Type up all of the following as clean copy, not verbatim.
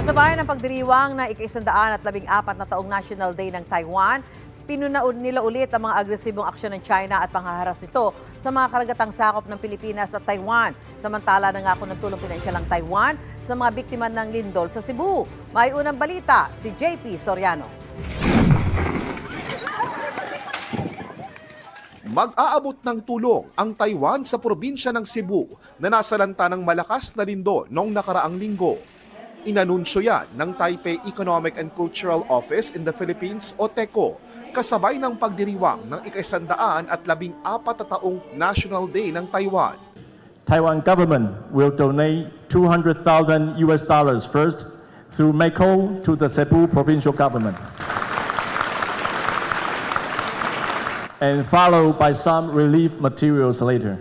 Kasabay ng pagdiriwang na ika-114 na taong National Day ng Taiwan, pinunaon nila ulit ang mga agresibong aksyon ng China at panghaharas nito sa mga karagatang sakop ng Pilipinas at Taiwan. Samantala nangako ng tulong pinansyal ng Taiwan sa mga biktima ng lindol sa Cebu. May unang balita si JP Soriano. Mag-aabot ng tulong ang Taiwan sa probinsya ng Cebu na nasalanta ng malakas na lindol noong nakaraang linggo. Inanunsyo yan ng Taipei Economic and Cultural Office in the Philippines o TECO kasabay ng pagdiriwang ng ika-114 na taong National Day ng Taiwan. Taiwan government will donate $200,000 first through MECO to the Cebu provincial government, and followed by some relief materials later.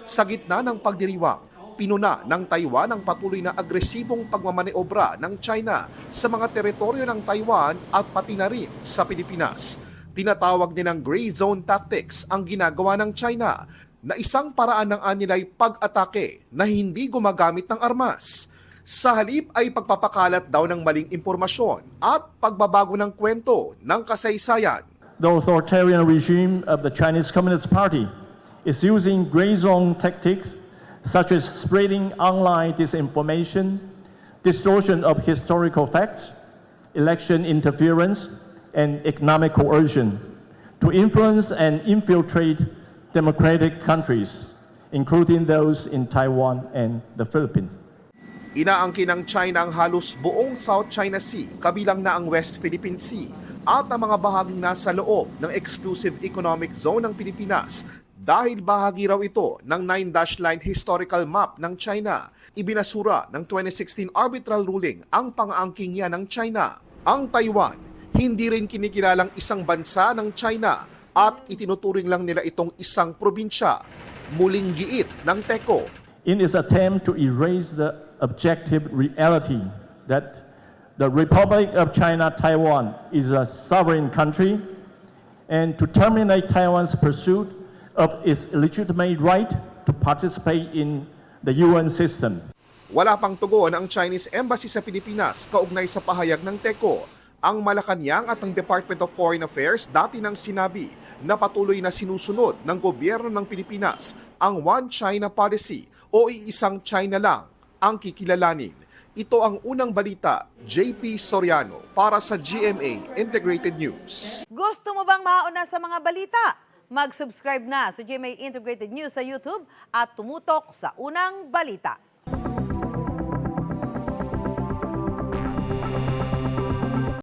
Sa gitna ng pagdiriwang, pinuna ng Taiwan ang patuloy na agresibong pagmamaneobra ng China sa mga teritoryo ng Taiwan at pati na rin sa Pilipinas. Tinatawag nilang gray zone tactics ang ginagawa ng China na isang paraan ng anilay pag-atake na hindi gumagamit ng armas. Sa halip ay pagpapakalat daw ng maling impormasyon at pagbabago ng kwento ng kasaysayan. The authoritarian regime of the Chinese Communist Party is using gray zone tactics such as spreading online disinformation, distortion of historical facts, election interference, and economic coercion to influence and infiltrate democratic countries, including those in Taiwan and the Philippines. Inaangkin ng China ang halos buong South China Sea, kabilang na ang West Philippine Sea, at ang mga bahaging nasa loob ng exclusive economic zone ng Pilipinas dahil bahagi raw ito ng 9-dash line historical map ng China. Ibinasura ng 2016 arbitral ruling ang pang-aangking yan ng China. Ang Taiwan, hindi rin kinikilalang isang bansa ng China at itinuturing lang nila itong isang probinsya. Muling giit ng TECO. In its attempt to erase the objective reality that the Republic of China Taiwan is a sovereign country and to terminate Taiwan's pursuit of its legitimate right to participate in the UN system. Wala pang tugon ang Chinese Embassy sa Pilipinas kaugnay sa pahayag ng TECO. Ang Malacanang at ang Department of Foreign Affairs dati nang sinabi na patuloy na sinusunod ng gobyerno ng Pilipinas ang One China Policy o iisang China lang ang kikilalanin. Ito ang unang balita, JP Soriano para sa GMA Integrated News. Gusto mo bang mauna sa mga balita? Mag-subscribe na sa GMA Integrated News sa YouTube at tumutok sa unang balita.